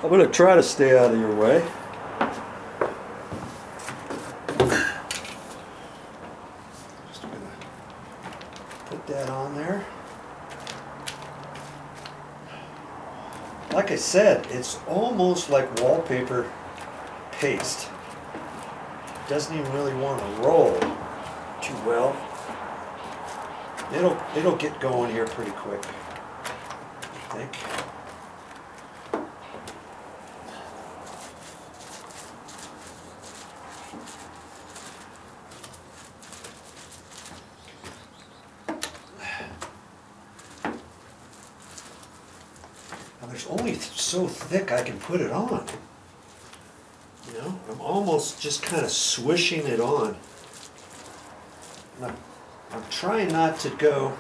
I'm going to try to stay out of your way. Just going to put that on there. Like I said, it's almost like wallpaper paste. It doesn't even really want to roll too well. It'll get going here pretty quick, I think. Now there's only so thick I can put it on. You know, I'm almost just kind of swishing it on. I'm trying not to go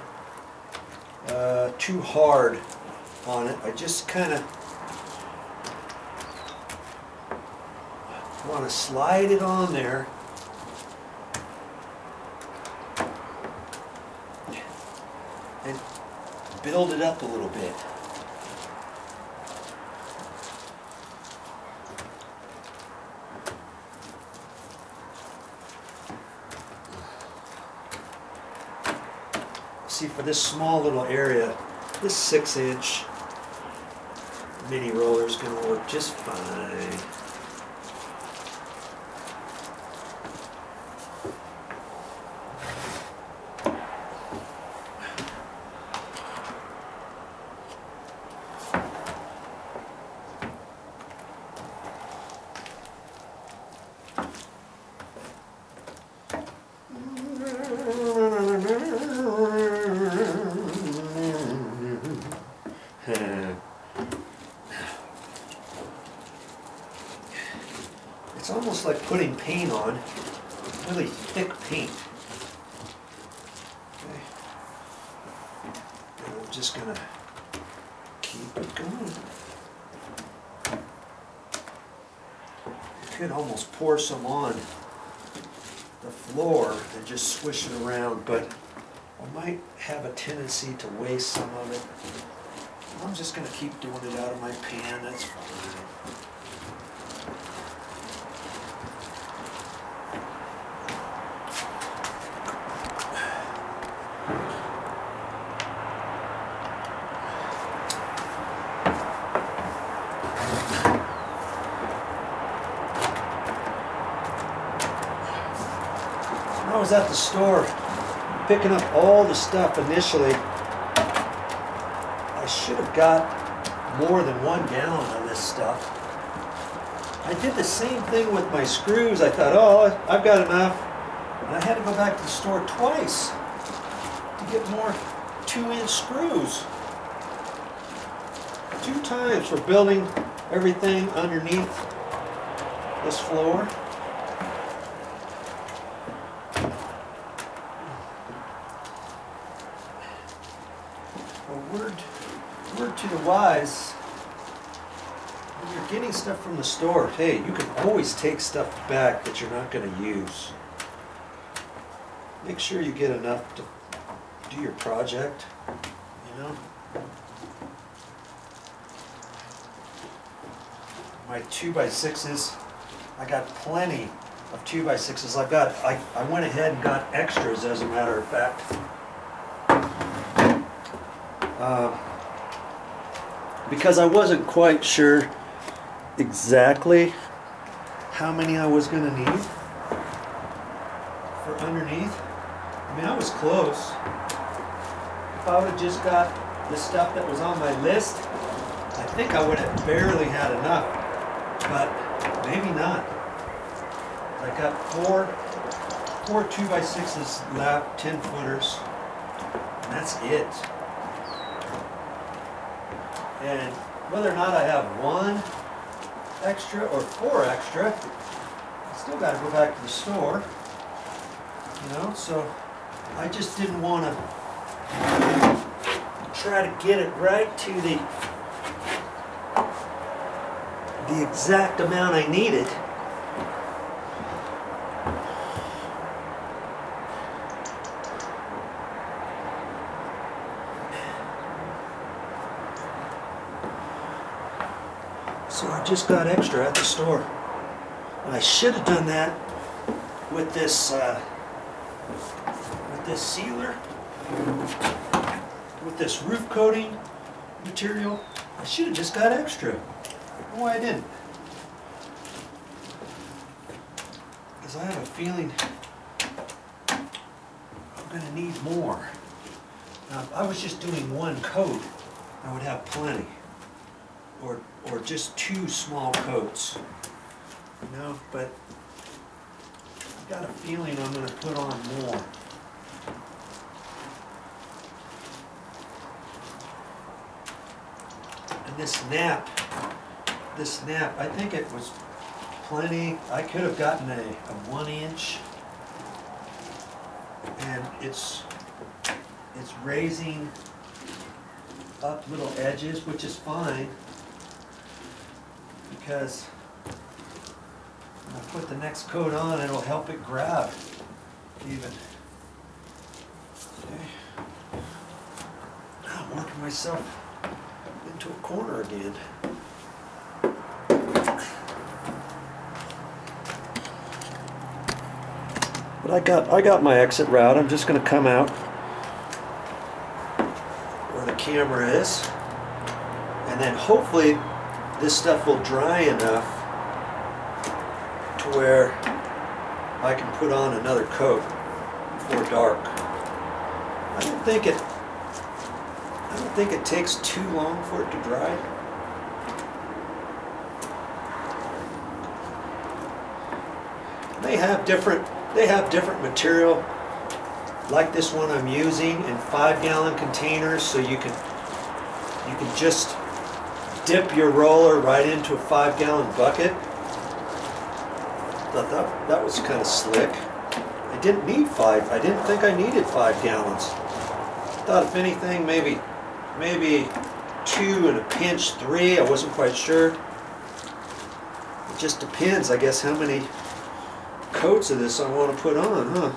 too hard on it. I just kind of want to slide it on there and build it up a little bit. See, for this small little area, this 6-inch mini roller is going to work just fine. It's almost like putting paint on, really thick paint. Okay. And I'm just going to keep it going. You could almost pour some on the floor and just swish it around, but I might have a tendency to waste some of it. I'm just going to keep doing it out of my pan, that's fine. I was at the store picking up all the stuff initially. I should have got more than 1 gallon of this stuff. I did the same thing with my screws. I thought, oh, I've got enough. And I had to go back to the store twice to get more 2-inch screws. 2 times for building everything underneath this floor. Word to the wise, when you're getting stuff from the store, hey, you can always take stuff back that you're not going to use. Make sure you get enough to do your project, you know. My 2x6s, I got plenty of 2x6s. I went ahead and got extras, as a matter of fact. Because I wasn't quite sure exactly how many I was going to need for underneath. I mean, I was close. If I would have just got the stuff that was on my list, I think I would have barely had enough, but maybe not. I got four 2x6s left, 10-footers, and that's it. And whether or not I have 1 extra or 4 extra, I still got to go back to the store, you know, so I just didn't want to try to get it right to the exact amount I needed. So I just got extra at the store. And I should have done that with this sealer, with this roof coating material. I should have just got extra. I don't know why I didn't. Because I have a feeling I'm going to need more. Now, if I was just doing one coat, I would have plenty. Or just 2 small coats. You know, but I've got a feeling I'm going to put on more. And this nap, I think it was plenty. I could have gotten a 1 inch, and it's raising up little edges, which is fine, because when I put the next coat on, it'll help it grab even. Okay. Now I'm working myself into a corner again. But I got my exit route. I'm just going to come out where the camera is, and then hopefully this stuff will dry enough to where I can put on another coat before dark. I don't think it takes too long for it to dry. They have different material, like this one I'm using, in 5-gallon containers, so you can just dip your roller right into a 5-gallon bucket. Thought that was kind of slick. I didn't need 5. I didn't think I needed 5 gallons. Thought if anything, maybe 2 and a pinch 3. I wasn't quite sure. It just depends, I guess, how many coats of this I want to put on, huh?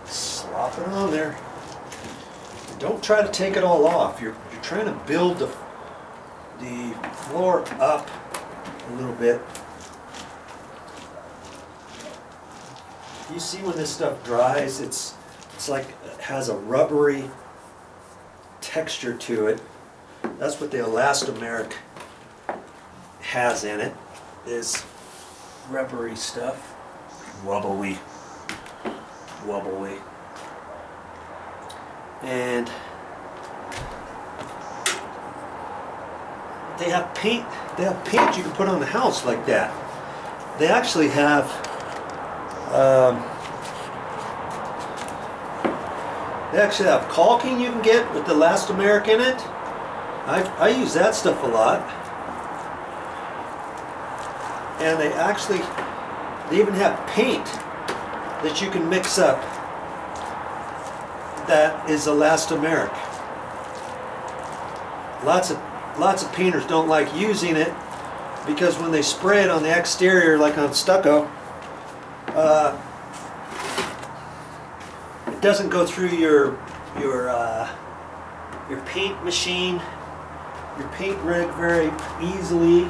Slop it on there. Don't try to take it all off. You're trying to build the floor up a little bit. You see when this stuff dries, it's like it has a rubbery texture to it. That's what the elastomeric has in it, is rubbery stuff. Wobbly. And they have paint you can put on the house like that. They actually have caulking you can get with the elastomeric in it. I use that stuff a lot. And they even have paint that you can mix up that is elastomeric. Lots of painters don't like using it because when they spray it on the exterior, like on stucco, it doesn't go through your paint machine, your paint rig very easily,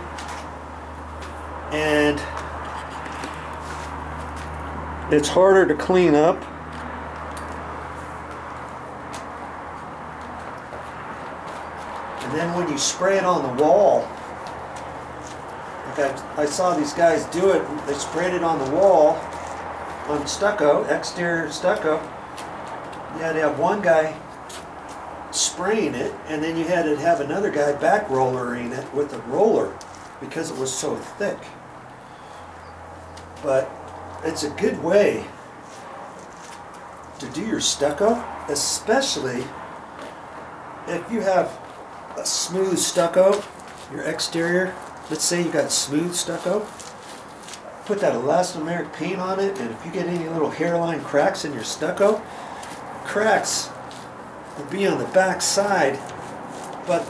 and it's harder to clean up. And then when you spray it on the wall, like I saw these guys do it, they sprayed it on the wall on stucco, exterior stucco. You had to have one guy spraying it, and then you had to have another guy back rollering it with a roller because it was so thick. But it's a good way to do your stucco, especially if you have a smooth stucco, your exterior. Let's say you got smooth stucco. Put that elastomeric paint on it, and if you get any little hairline cracks in your stucco, cracks will be on the back side, but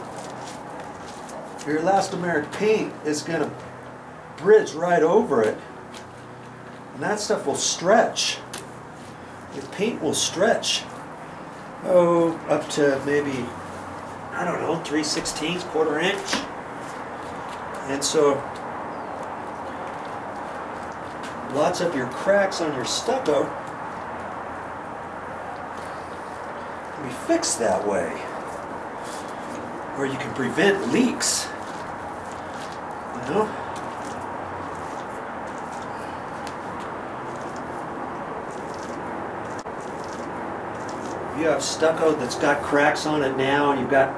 your elastomeric paint is going to bridge right over it, and that stuff will stretch. The paint will stretch, oh, up to maybe, I don't know, 3/16, quarter inch. And so lots of your cracks on your stucco can be fixed that way, or you can prevent leaks, you know. If you have stucco that's got cracks on it now and you've got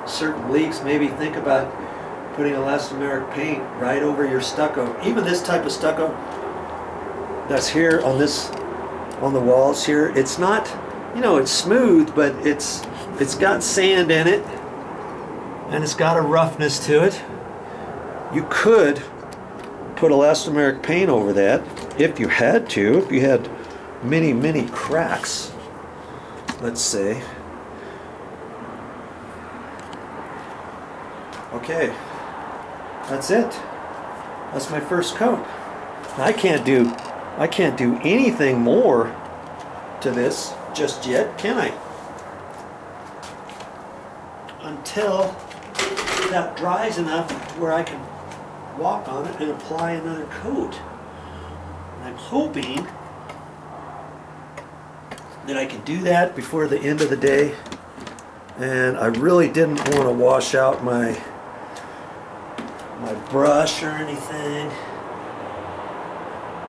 certain leaks, maybe think about putting elastomeric paint right over your stucco. Even this type of stucco that's here on the walls here, it's not, you know, it's smooth, but it's got sand in it and it's got a roughness to it. You could put elastomeric paint over that if you had to, if you had many cracks, let's say. Okay, that's it. That's my first coat. I can't do anything more to this just yet, can I? Until that dries enough to where I can walk on it and apply another coat. And I'm hoping that I can do that before the end of the day. And I really didn't want to wash out my brush or anything.